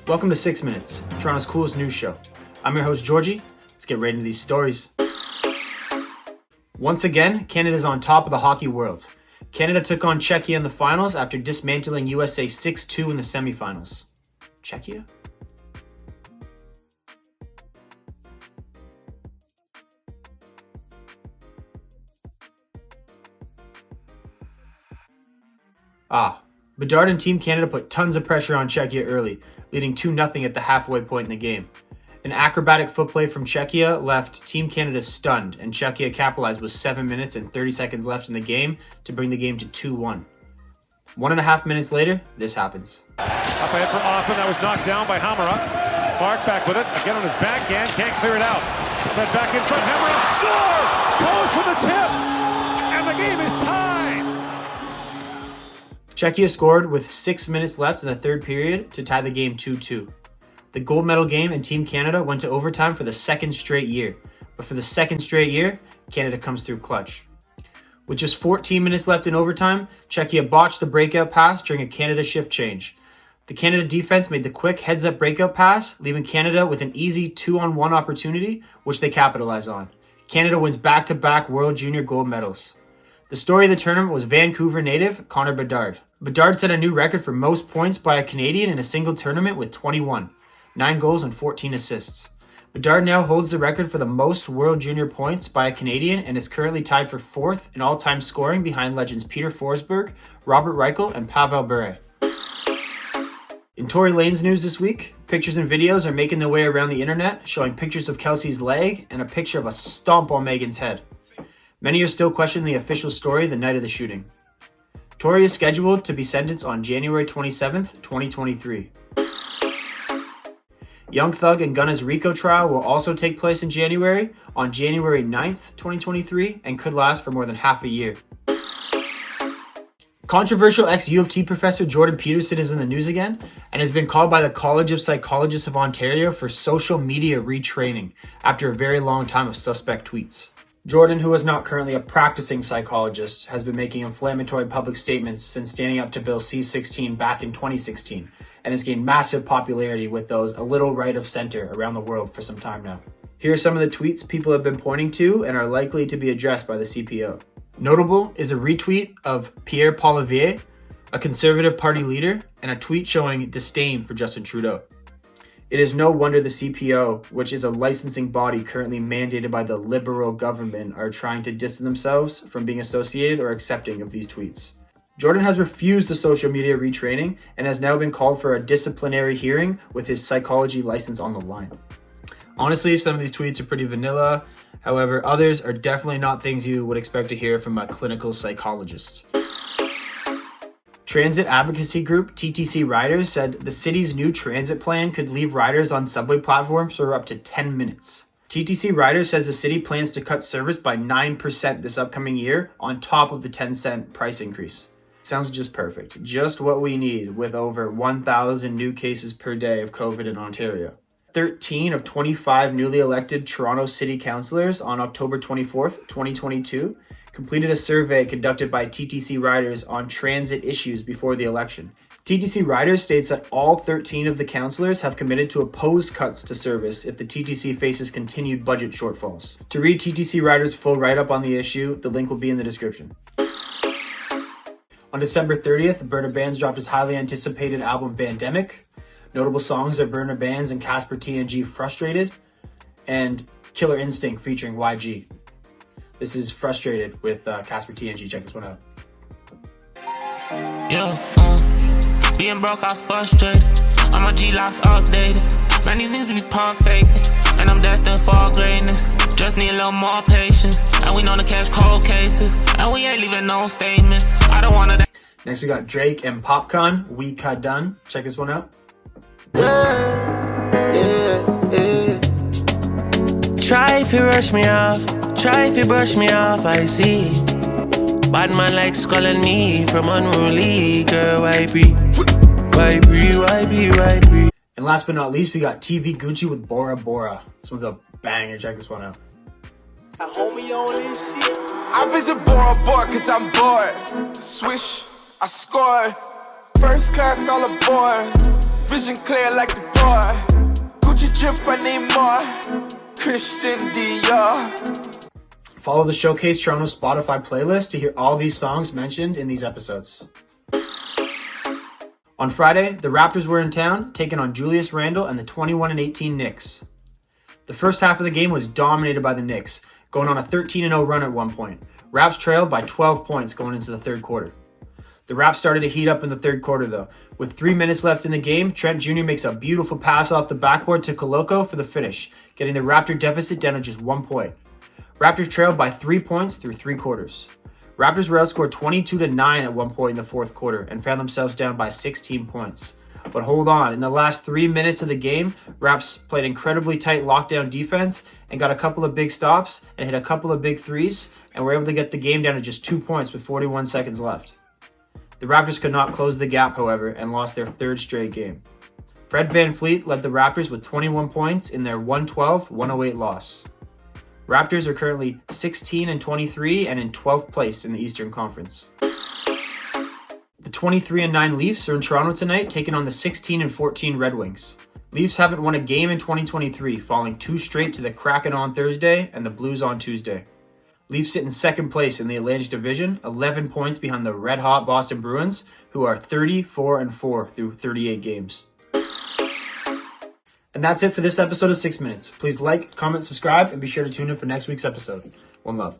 Welcome to 6 Minutes, Toronto's coolest news show. I'm your host, Georgie. Let's get right into these stories. Once again, Canada's on top of the hockey world. Canada took on Czechia in the finals after dismantling USA 6-2 in the semifinals. Czechia? Bedard and Team Canada put tons of pressure on Czechia early, leading 2-0 at the halfway point in the game. An acrobatic foot play from Czechia left Team Canada stunned, and Czechia capitalized with 7 minutes and 30 seconds left in the game to bring the game to 2-1. 1.5 minutes later, this happens. Up ahead for Auston, that was knocked down by Hamara. Clark back with it, again on his backhand, can't clear it out. Then back in front, Hamara, score! Goes for the tip, and the game is tied! Czechia scored with 6 minutes left in the third period to tie the game 2-2. The gold medal game and Team Canada went to overtime for the second straight year, but for the second straight year, Canada comes through clutch. With just 14 minutes left in overtime, Czechia botched the breakout pass during a Canada shift change. The Canada defense made the quick heads-up breakout pass, leaving Canada with an easy 2-on-1 opportunity, which they capitalized on. Canada wins back-to-back World Junior gold medals. The story of the tournament was Vancouver native Connor Bedard. Bedard set a new record for most points by a Canadian in a single tournament with 21, 9 goals and 14 assists. Bedard now holds the record for the most World Junior points by a Canadian and is currently tied for 4th in all-time scoring behind legends Peter Forsberg, Robert Reichel, and Pavel Bure. In Tory Lanez news this week, pictures and videos are making their way around the internet, showing pictures of Kelsey's leg and a picture of a stomp on Megan's head. Many are still questioning the official story the night of the shooting. Tory is scheduled to be sentenced on January 27th, 2023. Young Thug and Gunna's RICO trial will also take place in January, on January 9th, 2023, and could last for more than half a year. Controversial ex-U of T professor Jordan Peterson is in the news again and has been called by the College of Psychologists of Ontario for social media retraining after a very long time of suspect tweets. Jordan, who is not currently a practicing psychologist, has been making inflammatory public statements since standing up to Bill C-16 back in 2016 and has gained massive popularity with those a little right of center around the world for some time now. Here are some of the tweets people have been pointing to and are likely to be addressed by the CPO. Notable is a retweet of Pierre Poilievre, a Conservative Party leader, and a tweet showing disdain for Justin Trudeau. It is no wonder the CPO, which is a licensing body currently mandated by the Liberal government, are trying to distance themselves from being associated or accepting of these tweets. Jordan has refused the social media retraining and has now been called for a disciplinary hearing with his psychology license on the line. Honestly, some of these tweets are pretty vanilla. However, others are definitely not things you would expect to hear from a clinical psychologist. Transit advocacy group TTCRiders said the city's new transit plan could leave riders on subway platforms for up to 10 minutes. TTCRiders says the city plans to cut service by 9% this upcoming year on top of the 10-cent price increase. Sounds just perfect. Just what we need with over 1,000 new cases per day of COVID in Ontario. 13 of 25 newly elected Toronto City Councillors on October 24th, 2022, completed a survey conducted by TTCRiders on transit issues before the election. TTCRiders states that all 13 of the councillors have committed to oppose cuts to service if the TTC faces continued budget shortfalls. To read TTCRiders' full write-up on the issue, the link will be in the description. On December 30th, Burna Bands dropped his highly anticipated album Bandemic. Notable songs are Burna Bands and Casper TNG Frustrated, and Killer Instinct featuring YG. This is Frustrated with Casper TNG. Check this one out. Being broke, I was frustrated. All my G-locks updated. Man, these niggas be pump faking, and I'm destined for greatness. Just need a little more patience, and we know to catch cold cases, and we ain't leaving no statements. I don't wanna. Next, we got Drake and Popcorn, We Cut Done. Check this one out. Try if you rush me off, try if you brush me off, I see. Bad man like Skull and me from unruly, girl, why be? And last but not least, we got TV Gucci with Bora Bora. This one's a banger, check this one out. A homie on this shit. I visit Bora Bora cause I'm bored. Swish, I scored. First class all aboard. Vision clear like the boy. Gucci drip, I need more. Christian Dior. Follow the Showcase Toronto Spotify playlist to hear all these songs mentioned in these episodes. On Friday, the Raptors were in town, taking on Julius Randle and the 21-18 Knicks. The first half of the game was dominated by the Knicks, going on a 13-0 run at one point. Raps trailed by 12 points going into the third quarter. The Raps started to heat up in the third quarter though. With 3 minutes left in the game, Trent Jr. makes a beautiful pass off the backboard to Koloko for the finish, getting the Raptor deficit down to just 1 point. Raptors trailed by 3 points through 3 quarters. Raptors were outscored 22-9 at one point in the fourth quarter and found themselves down by 16 points. But hold on, in the last 3 minutes of the game, Raps played incredibly tight lockdown defense and got a couple of big stops and hit a couple of big threes and were able to get the game down to just 2 points with 41 seconds left. The Raptors could not close the gap, however, and lost their third straight game. Fred VanVleet led the Raptors with 21 points in their 112-108 loss. Raptors are currently 16-23 and in 12th place in the Eastern Conference. The 23-9 Leafs are in Toronto tonight, taking on the 16-14 Red Wings. Leafs haven't won a game in 2023, falling 2 straight to the Kraken on Thursday and the Blues on Tuesday. Leafs sit in second place in the Atlantic Division, 11 points behind the red-hot Boston Bruins, who are 34-4 through 38 games. And that's it for this episode of 6 Minutes. Please like, comment, subscribe, and be sure to tune in for next week's episode. One love.